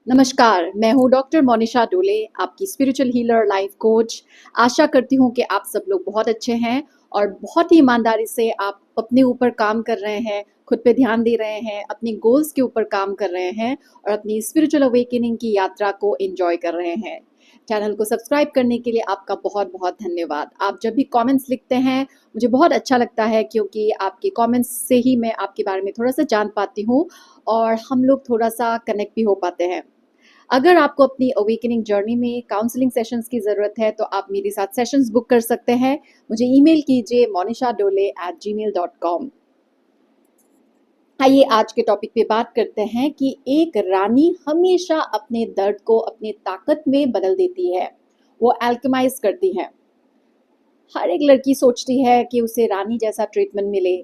नमस्कार, मैं हूँ डॉक्टर मोनिशा डोले, आपकी स्पिरिचुअल हीलर, लाइफ कोच। आशा करती हूँ कि आप सब लोग बहुत अच्छे हैं और बहुत ही ईमानदारी से आप अपने ऊपर काम कर रहे हैं, खुद पे ध्यान दे रहे हैं, अपनी गोल्स के ऊपर काम कर रहे हैं और अपनी स्पिरिचुअल अवेकनिंग की यात्रा को एंजॉय कर रहे हैं। चैनल को सब्सक्राइब करने के लिए आपका बहुत बहुत धन्यवाद। आप जब भी कमेंट्स लिखते हैं मुझे बहुत अच्छा लगता है, क्योंकि आपके कमेंट्स से ही मैं आपके बारे में थोड़ा सा जान पाती हूँ और हम लोग थोड़ा सा कनेक्ट भी हो पाते हैं। अगर आपको अपनी अवेकनिंग जर्नी में काउंसलिंग सेशंस की ज़रूरत है तो आप मेरे साथ सेशंस बुक कर सकते हैं। मुझे ईमेल कीजिए monishadole@gmail.com। आइए आज के टॉपिक पे बात करते हैं कि एक रानी हमेशा अपने दर्द को अपने ताकत में बदल देती है, वो एल्केमाइज करती है। हर एक लड़की सोचती है कि उसे रानी जैसा ट्रीटमेंट मिले,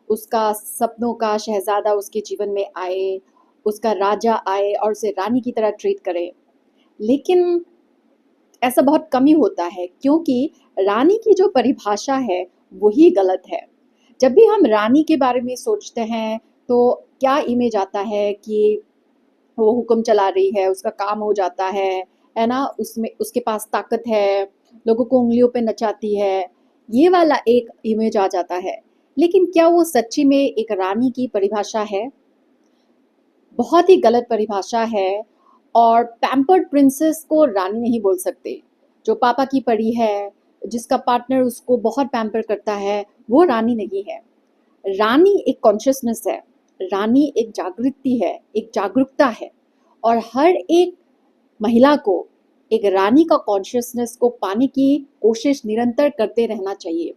उसका सपनों का शहजादा उसके जीवन में आए, उसका राजा आए और उसे रानी की तरह ट्रीट करे। लेकिन ऐसा बहुत कम ही होता है, क्योंकि रानी की जो परिभाषा है वही गलत है। जब भी हम रानी के बारे में सोचते हैं तो क्या इमेज आता है कि वो हुक्म चला रही है, उसका काम हो जाता है ना? उसमें उसके पास ताकत है, लोगों को उँगलियों पे नचाती है, ये वाला एक इमेज आ जाता है। लेकिन क्या वो सच्ची में एक रानी की परिभाषा है? बहुत ही गलत परिभाषा है। और पैम्पर्ड प्रिंसेस को रानी नहीं बोल सकते। जो पापा की परी है, जिसका पार्टनर उसको बहुत पैम्पर करता है, वो रानी नहीं है। रानी एक कॉन्शियसनेस है, रानी एक जागृति है, एक जागरूकता है। और हर एक महिला को एक रानी का कॉन्शियसनेस को पाने की कोशिश निरंतर करते रहना चाहिए।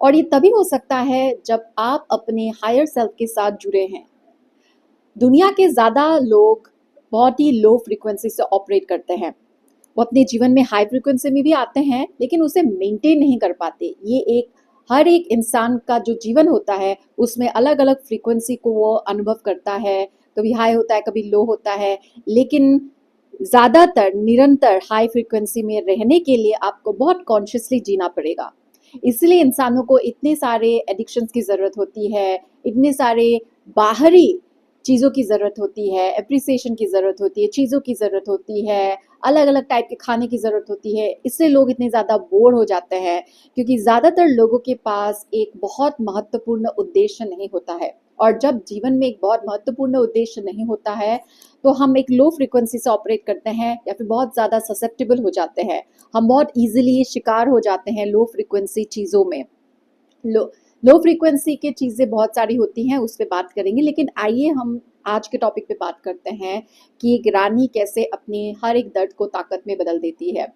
और ये तभी हो सकता है जब आप अपने हायर सेल्फ के साथ जुड़े हैं। दुनिया के ज़्यादा लोग बहुत ही लो फ्रीक्वेंसी से ऑपरेट करते हैं। वो अपने जीवन में हाई फ्रीक्वेंसी में भी आते हैं, लेकिन उसे मेंटेन नहीं कर पाते। ये एक हर एक इंसान का जो जीवन होता है उसमें अलग अलग फ्रीक्वेंसी को वो अनुभव करता है। कभी हाई होता है, कभी लो होता है। लेकिन ज़्यादातर निरंतर हाई फ्रीक्वेंसी में रहने के लिए आपको बहुत कॉन्शियसली जीना पड़ेगा। इसलिए इंसानों को इतने सारे एडिक्शंस की ज़रूरत होती है, इतने सारे बाहरी चीज़ों की ज़रूरत होती है, एप्रिसिएशन की ज़रूरत होती है, चीज़ों की ज़रूरत होती है, अलग अलग टाइप के खाने की ज़रूरत होती है। इससे लोग इतने ज़्यादा बोर हो जाते हैं, क्योंकि ज़्यादातर लोगों के पास एक बहुत महत्वपूर्ण उद्देश्य नहीं होता है। और जब जीवन में एक बहुत महत्वपूर्ण उद्देश्य नहीं होता है तो हम एक लो फ्रिक्वेंसी से ऑपरेट करते हैं या फिर बहुत ज़्यादा ससेप्टेबल हो जाते हैं। हम बहुत ईजिली शिकार हो जाते हैं लो फ्रिक्वेंसी चीज़ों में। लो लो फ्रीक्वेंसी की चीज़ें बहुत सारी होती हैं, उस पे बात करेंगे। लेकिन आइए हम आज के टॉपिक पे बात करते हैं कि एक रानी कैसे अपनी हर एक दर्द को ताकत में बदल देती है।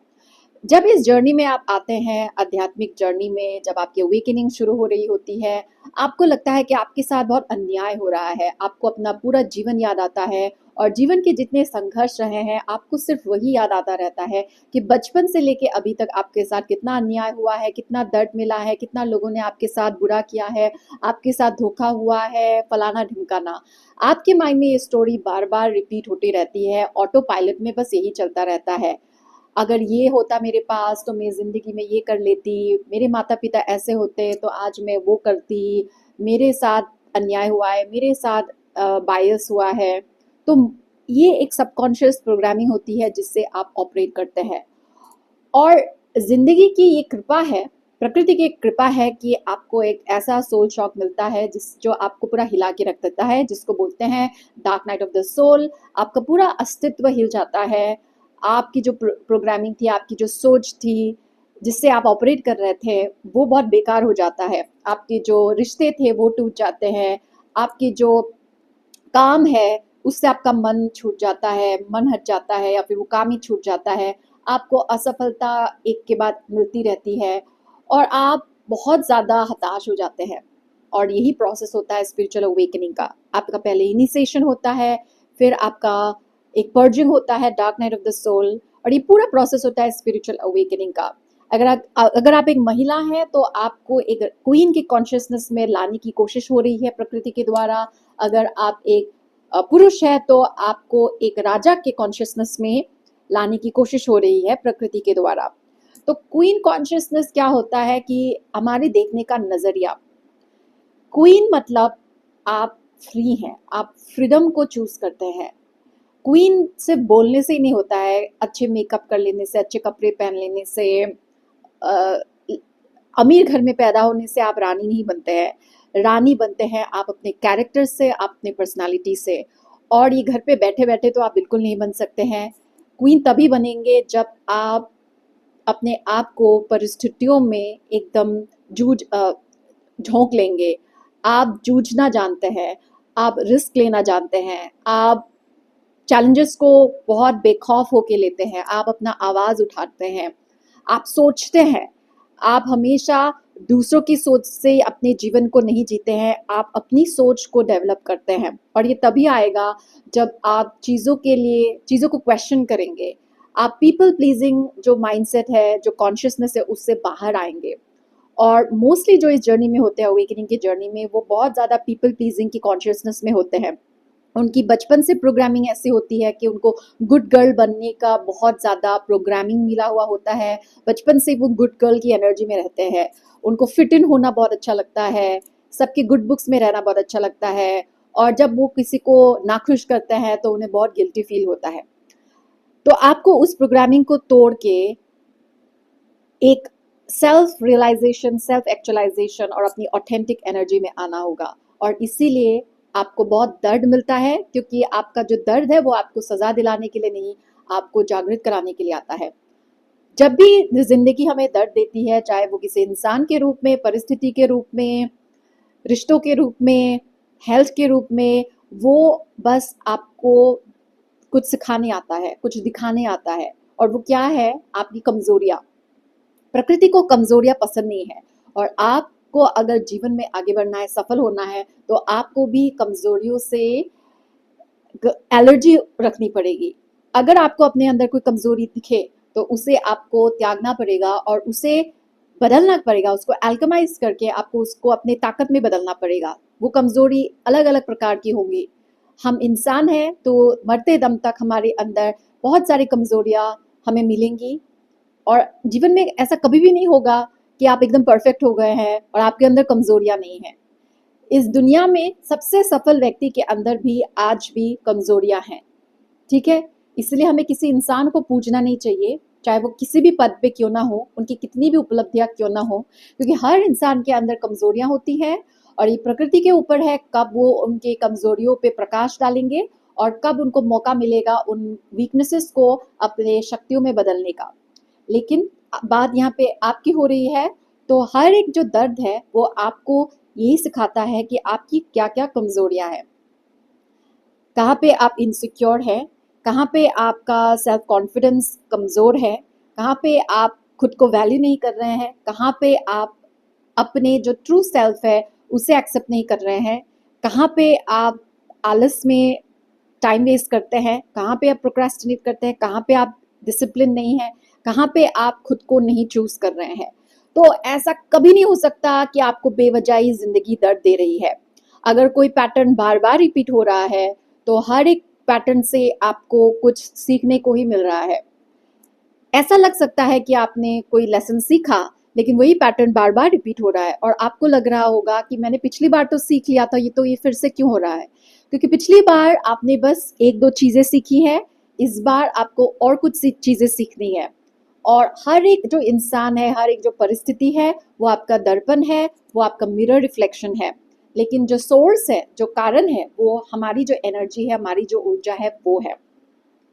जब इस जर्नी में आप आते हैं, आध्यात्मिक जर्नी में, जब आपकी अवेकनिंग शुरू हो रही होती है, आपको लगता है कि आपके साथ बहुत अन्याय हो रहा है, आपको अपना पूरा जीवन याद आता है और जीवन के जितने संघर्ष रहे हैं आपको सिर्फ वही याद आता रहता है कि बचपन से लेके अभी तक आपके साथ कितना अन्याय हुआ है, कितना दर्द मिला है, कितना लोगों ने आपके साथ बुरा किया है, आपके साथ धोखा हुआ है, फलाना ढिमकाना। आपके माइंड में ये स्टोरी बार बार रिपीट होती रहती है, ऑटो पायलट में बस यही चलता रहता है। अगर ये होता मेरे पास तो मैं ज़िंदगी में ये कर लेती, मेरे माता-पिता ऐसे होते तो आज मैं वो करती, मेरे साथ अन्याय हुआ है, मेरे साथ बायस हुआ है। तो ये एक सबकॉन्शियस प्रोग्रामिंग होती है जिससे आप ऑपरेट करते हैं। और ज़िंदगी की ये कृपा है, प्रकृति की कृपा है कि आपको एक ऐसा सोल शॉक मिलता है जो आपको पूरा हिला के रख देता है, जिसको बोलते हैं dark night of the soul. आपका पूरा अस्तित्व हिल जाता है। आपकी जो प्रोग्रामिंग थी, आपकी जो सोच थी, जिससे आप ऑपरेट कर रहे थे, वो बहुत बेकार हो जाता है। आपके जो रिश्ते थे वो टूट जाते हैं। आपकी जो काम है उससे आपका मन छूट जाता है, मन हट जाता है या फिर वो काम ही छूट जाता है। आपको असफलता एक के बाद मिलती रहती है और आप बहुत ज़्यादा हताश हो जाते हैं। और यही प्रोसेस होता है स्पिरिचुअल अवेकनिंग का। आपका पहले इनिशिएशन होता है, फिर आपका एक पर्जिंग होता है, dark night of the soul, और ये पूरा प्रोसेस होता है स्पिरिचुअल अवेकनिंग का। अगर आप एक महिला हैं तो आपको एक क्वीन की कॉन्शियसनेस में लाने की कोशिश हो रही है प्रकृति के द्वारा। अगर आप एक पुरुष है तो आपको एक राजा के कॉन्शियसनेस में लाने की कोशिश हो रही है प्रकृति के द्वारा। तो क्वीन कॉन्शियसनेस क्या होता है कि हमारे देखने का नजरिया। क्वीन मतलब आप फ्री हैं, आप फ्रीडम को चूज करते हैं। क्वीन सिर्फ बोलने से ही नहीं होता है, अच्छे मेकअप कर लेने से, अच्छे कपड़े पहन लेने से, अ, अमीर घर में पैदा होने से आप रानी नहीं बनते हैं। रानी बनते हैं आप अपने कैरेक्टर से, आप अपने पर्सनालिटी से। और ये घर पे बैठे बैठे तो आप बिल्कुल नहीं बन सकते हैं। क्वीन तभी बनेंगे जब आप अपने आप को परिस्थितियों में एकदम झोंक लेंगे। आप जूझना जानते हैं, आप रिस्क लेना जानते हैं, आप चैलेंजेस को बहुत बेखौफ होके लेते हैं, आप अपना आवाज़ उठाते हैं, आप सोचते हैं, आप हमेशा दूसरों की सोच से अपने जीवन को नहीं जीते हैं, आप अपनी सोच को डेवलप करते हैं। और ये तभी आएगा जब आप चीज़ों को क्वेश्चन करेंगे। आप पीपल प्लीजिंग जो माइंडसेट है, जो कॉन्शियसनेस है, उससे बाहर आएंगे। और मोस्टली जो इस जर्नी में होते हैं, अवेकनिंग की जर्नी में, वो बहुत ज़्यादा पीपल प्लीजिंग की कॉन्शियसनेस में होते हैं। उनकी बचपन से प्रोग्रामिंग ऐसी होती है कि उनको गुड गर्ल बनने का बहुत ज़्यादा प्रोग्रामिंग मिला हुआ होता है। बचपन से वो गुड गर्ल की एनर्जी में रहते हैं। उनको फिट इन होना बहुत अच्छा लगता है, सबके गुड बुक्स में रहना बहुत अच्छा लगता है। और जब वो किसी को नाखुश करते हैं तो उन्हें बहुत गिल्टी फील होता है। तो आपको उस प्रोग्रामिंग को तोड़ के एक सेल्फ रियलाइजेशन, सेल्फ एक्चुअलाइजेशन और अपनी ऑथेंटिक एनर्जी में आना होगा। और इसीलिए आपको बहुत दर्द मिलता है, क्योंकि आपका जो दर्द है वो आपको सजा दिलाने के लिए नहीं, आपको जागृत कराने के लिए आता है। जब भी जिंदगी हमें दर्द देती है, चाहे वो किसी इंसान के रूप में, परिस्थिति के रूप में, रिश्तों के रूप में, हेल्थ के रूप में, वो बस आपको कुछ सिखाने आता है, कुछ दिखाने आता है। और वो क्या है? आपकी कमजोरियां। प्रकृति को कमजोरियां पसंद नहीं है। और आपको अगर जीवन में आगे बढ़ना है, सफल होना है, तो आपको भी कमजोरियों से एलर्जी रखनी पड़ेगी। अगर आपको अपने अंदर कोई कमजोरी दिखे तो उसे आपको त्यागना पड़ेगा और उसे बदलना पड़ेगा। उसको एल्केमाइज करके आपको उसको अपने ताकत में बदलना पड़ेगा। वो कमजोरी अलग अलग प्रकार की होंगी। हम इंसान हैं तो मरते दम तक हमारे अंदर बहुत सारी कमजोरियां हमें मिलेंगी। और जीवन में ऐसा कभी भी नहीं होगा कि आप एकदम परफेक्ट हो गए हैं और आपके अंदर कमजोरियां नहीं है। इस दुनिया में सबसे सफल व्यक्ति के अंदर भी आज भी कमजोरियां हैं। ठीक है, इसलिए हमें किसी इंसान को पूजना नहीं चाहिए, चाहे वो किसी भी पद पे क्यों ना हो, उनकी कितनी भी उपलब्धियां क्यों ना हो, क्योंकि हर इंसान के अंदर कमजोरियां होती हैं। और ये प्रकृति के ऊपर है कब वो उनके कमजोरियों पे प्रकाश डालेंगे और कब उनको मौका मिलेगा उन वीकनेसेस को अपने शक्तियों में बदलने का। लेकिन बात यहाँ पे आपकी हो रही है, तो हर एक जो दर्द है वो आपको यही सिखाता है कि आपकी क्या क्या कमजोरियां हैं, कहाँ पे आप इनसिक्योर हैं, कहाँ पे आपका सेल्फ कॉन्फिडेंस कमज़ोर है, कहाँ पे आप खुद को वैल्यू नहीं कर रहे हैं, कहाँ पे आप अपने जो ट्रू सेल्फ है उसे एक्सेप्ट नहीं कर रहे हैं, कहाँ पे आप आलस में टाइम वेस्ट करते हैं, कहाँ पे आप प्रोक्रेस्टिनेट करते हैं, कहाँ पे आप डिसिप्लिन नहीं है, कहाँ पे आप खुद को नहीं चूज कर रहे हैं। तो ऐसा कभी नहीं हो सकता कि आपको बेवजह जिंदगी दर्द दे रही है। अगर कोई पैटर्न बार बार रिपीट हो रहा है तो हर एक पैटर्न से आपको कुछ सीखने को ही मिल रहा है। ऐसा लग सकता है कि आपने कोई लेसन सीखा, लेकिन वही पैटर्न बार बार रिपीट हो रहा है और आपको लग रहा होगा कि मैंने पिछली बार तो सीख लिया था, ये फिर से क्यों हो रहा है? क्योंकि पिछली बार आपने बस एक दो चीजें सीखी है, इस बार आपको और कुछ चीजें सीखनी है। और हर एक जो इंसान है, हर एक जो परिस्थिति है, वो आपका दर्पण है, वो आपका मिरर रिफ्लेक्शन है। लेकिन जो सोर्स है, जो कारण है, वो हमारी जो एनर्जी है, हमारी जो ऊर्जा है, वो है।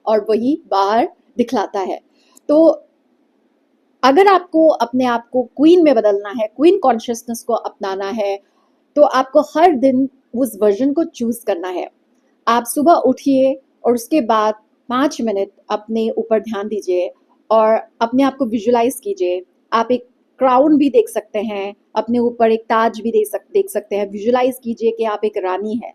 और वही बाहर दिखलाता है। तो अगर आपको अपने आप को क्वीन में बदलना है, क्वीन कॉन्शियसनेस को अपनाना है, तो आपको हर दिन उस वर्जन को चूज करना है। आप सुबह उठिए और उसके बाद 5 मिनट अपने ऊपर ध्यान दीजिए और अपने आप को विजुलाइज कीजिए। आप एक क्राउन भी देख सकते हैं, अपने ऊपर एक ताज भी देख सकते हैं। विजुलाइज कीजिए कि आप एक रानी है।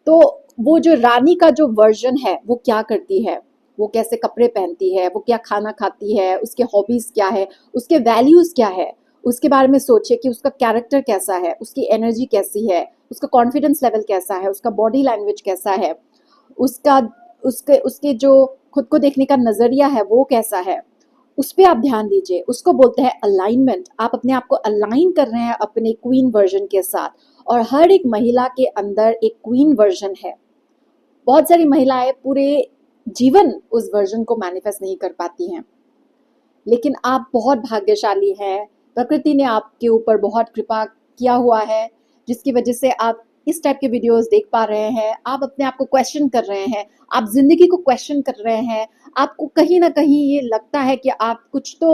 तो वो जो रानी का जो वर्जन है वो क्या करती है, वो कैसे कपड़े पहनती है, वो क्या खाना खाती है, उसके हॉबीज क्या है, उसके वैल्यूज क्या है, उसके बारे में सोचिए कि उसका कैरेक्टर कैसा है, उसकी एनर्जी कैसी है, उसका कॉन्फिडेंस लेवल कैसा है, उसका बॉडी लैंग्वेज कैसा है, उसका उसके उसके जो खुद को देखने का नजरिया है वो कैसा है। उस पर आप ध्यान दीजिए। उसको बोलते हैं अलाइनमेंट। आप अपने आप को अलाइन कर रहे हैं अपने क्वीन वर्जन के साथ। और हर एक महिला के अंदर एक क्वीन वर्जन है। बहुत सारी महिलाएं पूरे जीवन उस वर्जन को मैनिफेस्ट नहीं कर पाती हैं। लेकिन आप बहुत भाग्यशाली हैं, प्रकृति ने आपके ऊपर बहुत कृपा किया हुआ है, जिसकी वजह से आप इस टाइप के वीडियोस देख पा रहे हैं। आप अपने आप को क्वेश्चन कर रहे हैं, आप जिंदगी को क्वेश्चन कर रहे हैं। आपको कहीं ना कहीं ये लगता है कि आप कुछ तो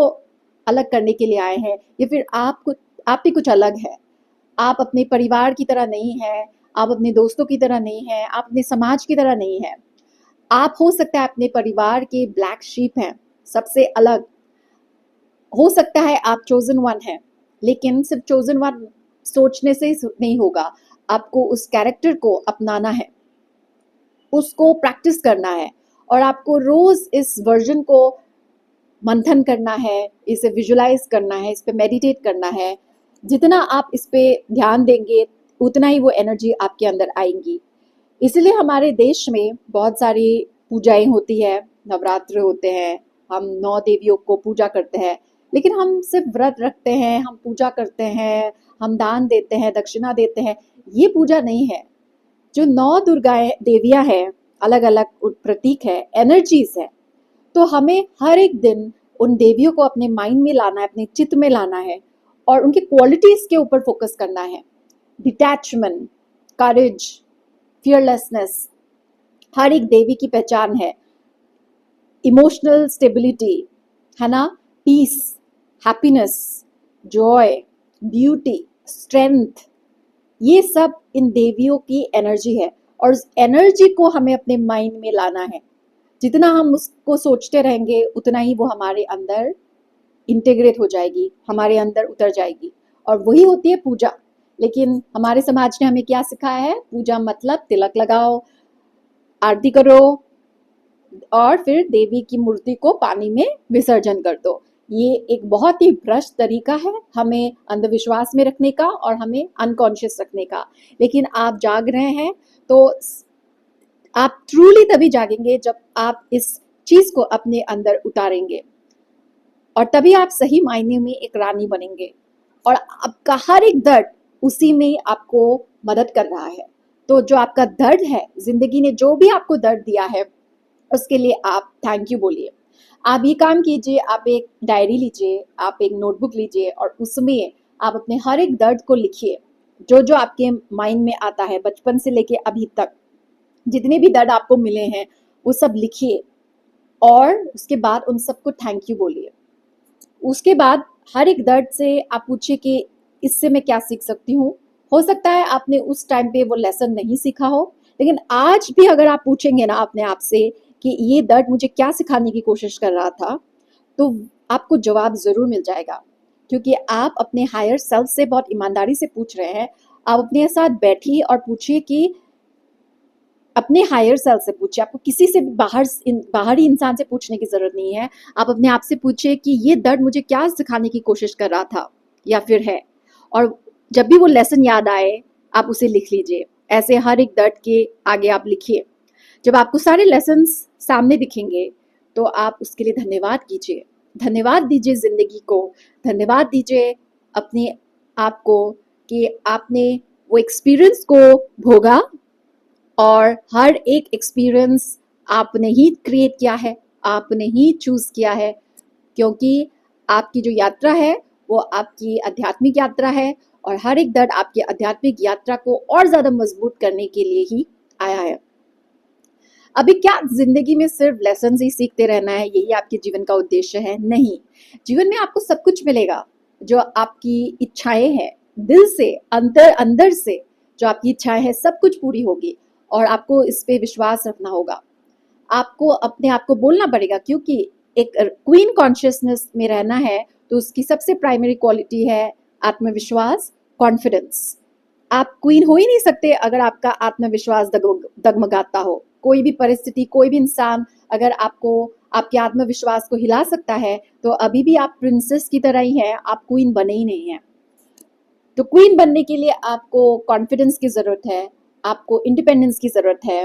अलग करने के लिए आए हैं, या फिर आप भी कुछ अलग है। आप अपने परिवार की तरह नहीं है, आप अपने दोस्तों की तरह नहीं है, आप अपने समाज की तरह नहीं है। आप हो सकता है अपने परिवार के ब्लैक शीप हैं, सबसे अलग। हो सकता है आप चोजन वन है, लेकिन सिर्फ चोजन वन सोचने से नहीं होगा। आपको उस कैरेक्टर को अपनाना है, उसको प्रैक्टिस करना है, और आपको रोज इस वर्जन को मंथन करना है, इसे विजुलाइज करना है, इस पे मेडिटेट करना है। जितना आप इस पे ध्यान देंगे उतना ही वो एनर्जी आपके अंदर आएंगी। इसलिए हमारे देश में बहुत सारी पूजाएं होती है, नवरात्र होते हैं, हम 9 देवियों को पूजा करते हैं। लेकिन हम सिर्फ व्रत रखते हैं, हम पूजा करते हैं, हम दान देते हैं, दक्षिणा देते हैं, ये पूजा नहीं है। जो 9 दुर्गाएं देवियां हैं, अलग अलग प्रतीक है, एनर्जीज है। तो हमें हर एक दिन उन देवियों को अपने माइंड में लाना है, अपने चित्त में लाना है, और उनकी क्वालिटीज के ऊपर फोकस करना है। डिटैचमेंट, करेज, फियरलेसनेस हर एक देवी की पहचान है। इमोशनल स्टेबिलिटी है ना, peace, happiness, joy, beauty, strength, ये सब इन देवियों की एनर्जी है। और उस एनर्जी को हमें अपने माइंड में लाना है। जितना हम उसको सोचते रहेंगे उतना ही वो हमारे अंदर इंटीग्रेट हो जाएगी, हमारे अंदर उतर जाएगी, और वही होती है पूजा। लेकिन हमारे समाज ने हमें क्या सिखाया है? पूजा मतलब तिलक लगाओ, आरती करो, और फिर देवी की मूर्ति को पानी में विसर्जन कर दो। ये एक बहुत ही भ्रष्ट तरीका है हमें अंधविश्वास में रखने का और हमें अनकॉन्शियस रखने का। लेकिन आप जाग रहे हैं तो आप ट्रूली तभी जागेंगे जब आप इस चीज को अपने अंदर उतारेंगे, और तभी आप सही मायने में एक रानी बनेंगे। और आपका हर एक दर्द उसी में आपको मदद कर रहा है। तो जो आपका दर्द है, जिंदगी ने जो भी आपको दर्द दिया है, उसके लिए आप थैंक यू बोलिए। आप ये काम कीजिए, आप एक डायरी लीजिए, आप एक नोटबुक लीजिए, और उसमें आप अपने हर एक दर्द को लिखिए। जो जो आपके माइंड में आता है बचपन से लेके अभी तक, जितने भी दर्द आपको मिले हैं वो सब लिखिए, और उसके बाद उन सबको थैंक यू बोलिए। उसके बाद हर एक दर्द से आप पूछिए कि इससे मैं क्या सीख सकती हूँ। हो सकता है आपने उस टाइम पे वो लेसन नहीं सीखा हो, लेकिन आज भी अगर आप पूछेंगे ना अपने आप से कि ये दर्द मुझे क्या सिखाने की कोशिश कर रहा था, तो आपको जवाब जरूर मिल जाएगा। क्योंकि आप अपने हायर सेल्फ से बहुत ईमानदारी से पूछ रहे हैं। आप अपने साथ बैठिए और पूछिए कि अपने हायर सेल्फ से पूछिए। आपको किसी से बाहरी इंसान से पूछने की जरूरत नहीं है। आप अपने आप से पूछिए कि ये दर्द मुझे क्या सिखाने की कोशिश कर रहा था या फिर है। और जब भी वो लेसन याद आए आप उसे लिख लीजिए। ऐसे हर एक दर्द के आगे आप लिखिए। जब आपको सारे लेसन सामने दिखेंगे तो आप उसके लिए धन्यवाद कीजिए। धन्यवाद दीजिए जिंदगी को, धन्यवाद दीजिए अपने आप को कि आपने वो एक्सपीरियंस को भोगा, और हर एक एक्सपीरियंस आपने ही क्रिएट किया है, आपने ही चूज किया है। क्योंकि आपकी जो यात्रा है वो आपकी आध्यात्मिक यात्रा है, और हर एक दर्द आपकी आध्यात्मिक यात्रा को और ज्यादा मजबूत करने के लिए ही आया है। अभी क्या जिंदगी में सिर्फ लेसन ही सीखते रहना है, यही आपके जीवन का उद्देश्य है? नहीं, जीवन में आपको सब कुछ मिलेगा। जो आपकी इच्छाएं हैं, दिल से अंदर से जो आपकी इच्छाएं हैं सब कुछ पूरी होगी, और आपको इस पे विश्वास रखना होगा। आपको अपने आप को बोलना पड़ेगा, क्योंकि एक क्वीन कॉन्शियसनेस में रहना है तो उसकी सबसे प्राइमरी क्वालिटी है आत्मविश्वास, कॉन्फिडेंस। आप क्वीन हो ही नहीं सकते अगर आपका आत्मविश्वास डगमगाता हो। कोई भी परिस्थिति, कोई भी इंसान अगर आपको आपके आत्मविश्वास को हिला सकता है तो अभी भी आप प्रिंसेस की तरह ही हैं, आप क्वीन बने ही नहीं हैं। तो क्वीन बनने के लिए आपको कॉन्फिडेंस की जरूरत है, आपको इंडिपेंडेंस की जरूरत है।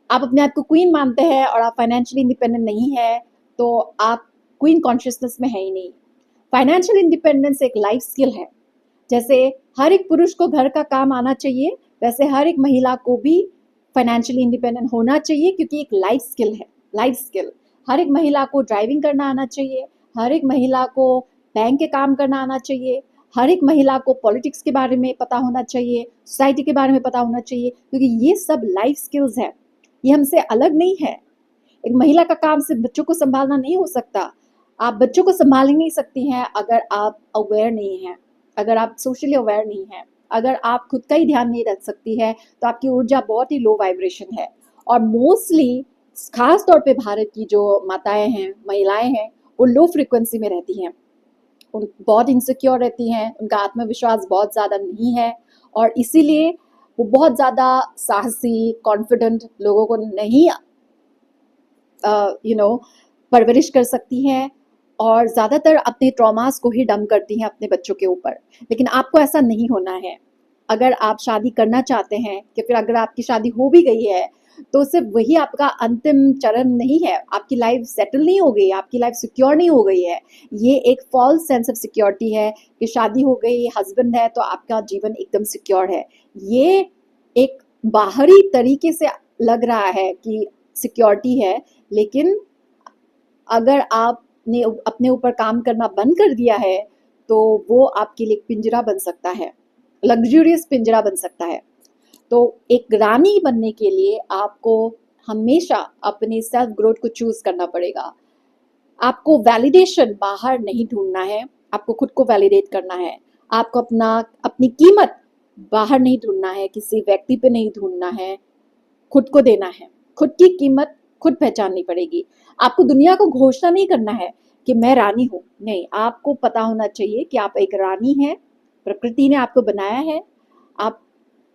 आप अपने आप को क्वीन मानते हैं और आप फाइनेंशियली इंडिपेंडेंट नहीं है तो आप क्वीन कॉन्शियसनेस में है ही नहीं। फाइनेंशियल इंडिपेंडेंस एक लाइफ स्किल है। जैसे हर एक पुरुष को घर का काम आना चाहिए, वैसे हर एक महिला को भी फाइनेंशियली इंडिपेंडेंट होना चाहिए, क्योंकि एक लाइफ स्किल है। Life skill. हर एक महिला को ड्राइविंग करना आना चाहिए, हर एक महिला को बैंक के काम करना आना चाहिए, हर एक महिला को पॉलिटिक्स के बारे में पता होना चाहिए, सोसाइटी के बारे में पता होना चाहिए, क्योंकि ये सब लाइफ स्किल्स है, ये हमसे अलग नहीं है। एक महिला का काम सिर्फ बच्चों को संभालना नहीं हो सकता। आप बच्चों को संभाल ही नहीं सकती हैं अगर आप अवेयर नहीं हैं, अगर आप सोशली अवेयर नहीं हैं, अगर आप खुद का ही ध्यान नहीं रख सकती है तो आपकी ऊर्जा बहुत ही लो वाइब्रेशन है। और मोस्टली खास तौर पे भारत की जो माताएं हैं, महिलाएं हैं, वो लो फ्रिक्वेंसी में रहती हैं, उन बहुत इनसिक्योर रहती हैं, उनका आत्मविश्वास बहुत ज़्यादा नहीं है और इसीलिए वो बहुत ज़्यादा साहसी कॉन्फिडेंट लोगों को नहीं परवरिश कर सकती हैं और ज़्यादातर अपने ट्रॉमास को ही डंप करती हैं अपने बच्चों के ऊपर। लेकिन आपको ऐसा नहीं होना है। अगर आप शादी करना चाहते हैं या फिर अगर आपकी शादी हो भी गई है तो सिर्फ वही आपका अंतिम चरण नहीं है, आपकी लाइफ सेटल नहीं हो गई, आपकी लाइफ सिक्योर नहीं हो गई है। ये एक फॉल्स सेंस ऑफ सिक्योरिटी है कि शादी हो गई, हस्बैंड है तो आपका जीवन एकदम सिक्योर है। ये एक बाहरी तरीके से लग रहा है कि सिक्योरिटी है, लेकिन अगर आपने अपने ऊपर काम करना बंद कर दिया है तो वो आपके लिए पिंजरा बन सकता है, लग्जूरियस पिंजरा बन सकता है। तो एक रानी बनने के लिए आपको हमेशा अपने सेल्फ ग्रोथ को चूज करना पड़ेगा। आपको वैलिडेशन बाहर नहीं ढूंढना है, आपको खुद को वैलिडेट करना है। आपको अपनी कीमत बाहर नहीं ढूंढना है, किसी व्यक्ति पे नहीं ढूंढना है, खुद को देना है। खुद की कीमत खुद पहचाननी पड़ेगी। आपको दुनिया को घोषणा नहीं करना है कि मैं रानी हूँ, नहीं, आपको पता होना चाहिए कि आप एक रानी हैं, प्रकृति ने आपको बनाया है, आप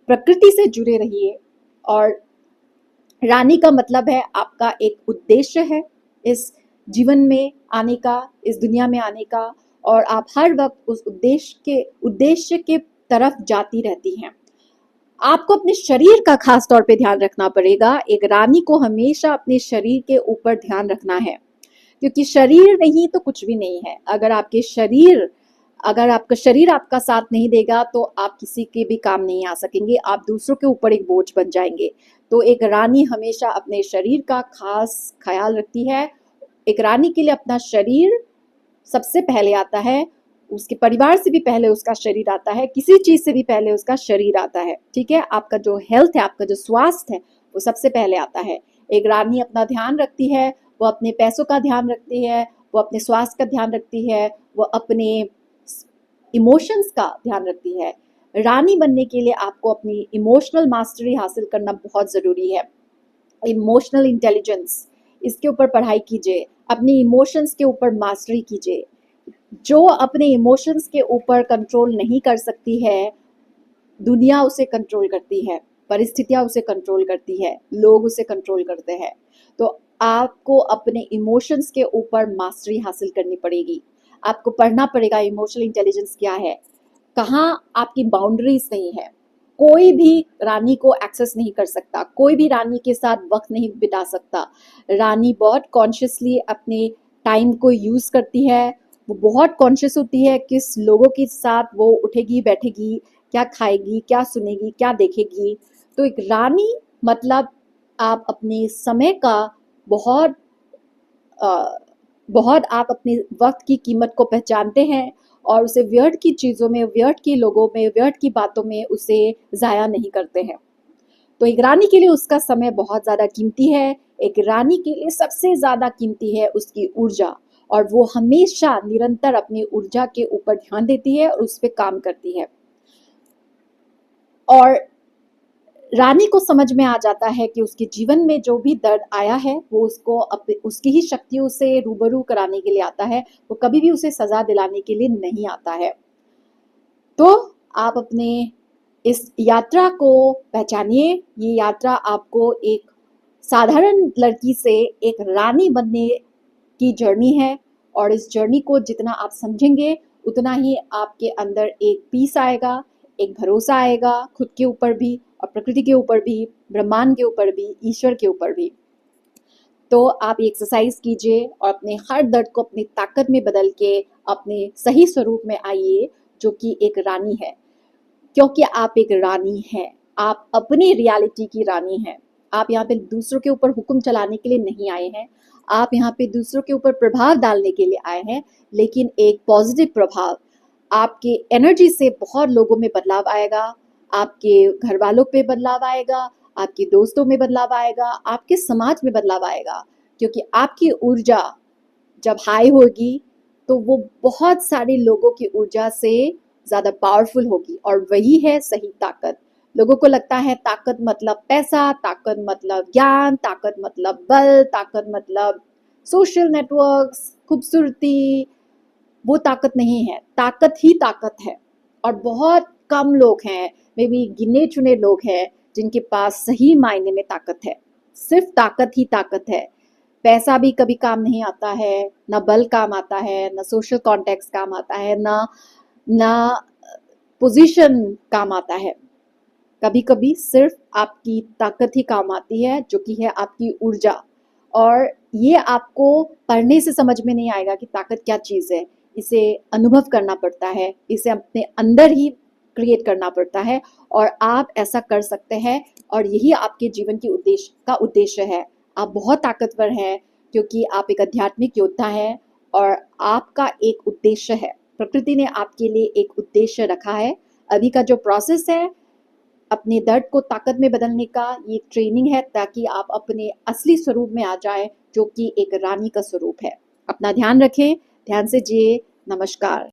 प्रकृति से जुड़े रहिए। और रानी का मतलब है आपका एक उद्देश्य है इस जीवन में आने का, इस दुनिया में आने का, और आप हर वक्त उस उद्देश्य के तरफ जाती रहती हैं। आपको अपने शरीर का खास तौर पे ध्यान रखना पड़ेगा। एक रानी को हमेशा अपने शरीर के ऊपर ध्यान रखना है, क्योंकि शरीर नहीं तो कुछ भी नहीं है। अगर आपका शरीर आपका साथ नहीं देगा तो आप किसी के भी काम नहीं आ सकेंगे, आप दूसरों के ऊपर एक बोझ बन जाएंगे। तो एक रानी हमेशा अपने शरीर का खास ख्याल रखती है। एक रानी के लिए अपना शरीर सबसे पहले आता है, उसके परिवार से भी पहले उसका शरीर आता है, किसी चीज से भी पहले उसका शरीर आता है। ठीक है, आपका जो हेल्थ है, आपका जो स्वास्थ्य है, वो सबसे पहले आता है। एक रानी अपना ध्यान रखती है, वो अपने पैसों का ध्यान रखती है, वो अपने स्वास्थ्य का ध्यान रखती है, वो अपने इमोशंस का ध्यान रखती है। रानी बनने के लिए आपको अपनी इमोशनल मास्टरी हासिल करना बहुत ज़रूरी है। इमोशनल इंटेलिजेंस, इसके ऊपर पढ़ाई कीजिए, अपनी इमोशंस के ऊपर मास्टरी कीजिए। जो अपने इमोशंस के ऊपर कंट्रोल नहीं कर सकती है, दुनिया उसे कंट्रोल करती है, परिस्थितियां उसे कंट्रोल करती है, लोग उसे कंट्रोल करते हैं। तो आपको अपने इमोशंस के ऊपर मास्टरी हासिल करनी पड़ेगी। आपको पढ़ना पड़ेगा इमोशनल इंटेलिजेंस क्या है, कहाँ आपकी बाउंड्रीज नहीं है। कोई भी रानी को एक्सेस नहीं कर सकता, कोई भी रानी के साथ वक्त नहीं बिता सकता। रानी बहुत कॉन्शियसली अपने टाइम को यूज करती है, वो बहुत कॉन्शियस होती है किस लोगों के साथ वो उठेगी बैठेगी, क्या खाएगी, क्या सुनेगी, क्या देखेगी। तो एक रानी मतलब आप अपने समय का बहुत बहुत आप अपने वक्त की कीमत को पहचानते हैं और उसे व्यर्थ की चीज़ों में, व्यर्थ के लोगों में, व्यर्थ की बातों में उसे ज़ाया नहीं करते हैं। तो एक रानी के लिए उसका समय बहुत ज़्यादा कीमती है। एक रानी के लिए सबसे ज़्यादा कीमती है उसकी ऊर्जा, और वो हमेशा निरंतर अपनी ऊर्जा के ऊपर ध्यान देती है और उस पर काम करती है। और रानी को समझ में आ जाता है कि उसके जीवन में जो भी दर्द आया है वो उसकी ही शक्तियों से रूबरू कराने के लिए आता है, वो कभी भी उसे सजा दिलाने के लिए नहीं आता है। तो आप अपने इस यात्रा को पहचानिए। ये यात्रा आपको एक साधारण लड़की से एक रानी बनने की जर्नी है, और इस जर्नी को जितना आप समझेंगे उतना ही आपके अंदर एक पीस आएगा, एक भरोसा आएगा, खुद के ऊपर भी और प्रकृति के ऊपर भी, ब्रह्मांड के ऊपर भी, ईश्वर के ऊपर भी। तो आप ये एक्सरसाइज कीजिए और अपने हर दर्द को अपनी ताकत में बदल के अपने सही स्वरूप में आइए, जो कि एक रानी है। क्योंकि आप एक रानी हैं, आप अपनी रियलिटी की रानी हैं। आप यहाँ पे दूसरों के ऊपर हुक्म चलाने के लिए नहीं आए हैं, आप यहाँ पे दूसरों के ऊपर प्रभाव डालने के लिए आए हैं, लेकिन एक पॉजिटिव प्रभाव। आपके एनर्जी से बहुत लोगों में बदलाव आएगा, आपके घर वालों पे बदलाव आएगा, आपके दोस्तों में बदलाव आएगा, आपके समाज में बदलाव आएगा, क्योंकि आपकी ऊर्जा जब हाई होगी तो वो बहुत सारे लोगों की ऊर्जा से ज़्यादा पावरफुल होगी, और वही है सही ताकत। लोगों को लगता है ताकत मतलब पैसा, ताकत मतलब ज्ञान, ताकत मतलब बल, ताकत मतलब सोशल नेटवर्क्स, खूबसूरती। वो ताकत नहीं है, ताकत ही ताकत है। और बहुत कम लोग हैं, मे बी गिने चुने लोग हैं जिनके पास सही मायने में ताकत है। सिर्फ ताकत ही ताकत है। पैसा भी कभी काम नहीं आता है, ना बल काम आता है, ना सोशल कॉन्टेक्ट काम आता है, ना पोजीशन काम आता है। कभी कभी सिर्फ आपकी ताकत ही काम आती है, जो कि है आपकी ऊर्जा। और ये आपको पढ़ने से समझ में नहीं आएगा कि ताकत क्या चीज़ है। इसे अनुभव करना पड़ता है, इसे अपने अंदर ही क्रिएट करना पड़ता है, और आप ऐसा कर सकते हैं। और यही आपके जीवन की उद्देश्य है। आप बहुत ताकतवर हैं, क्योंकि आप एक आध्यात्मिक योद्धा हैं, और आपका एक उद्देश्य है। प्रकृति ने आपके लिए एक उद्देश्य रखा है। अभी का जो प्रोसेस है अपने दर्द को ताकत में बदलने का, ये ट्रेनिंग है, ताकि आप अपने असली स्वरूप में आ जाए, जो कि एक रानी का स्वरूप है। अपना ध्यान रखें, ध्यान से जिए। नमस्कार।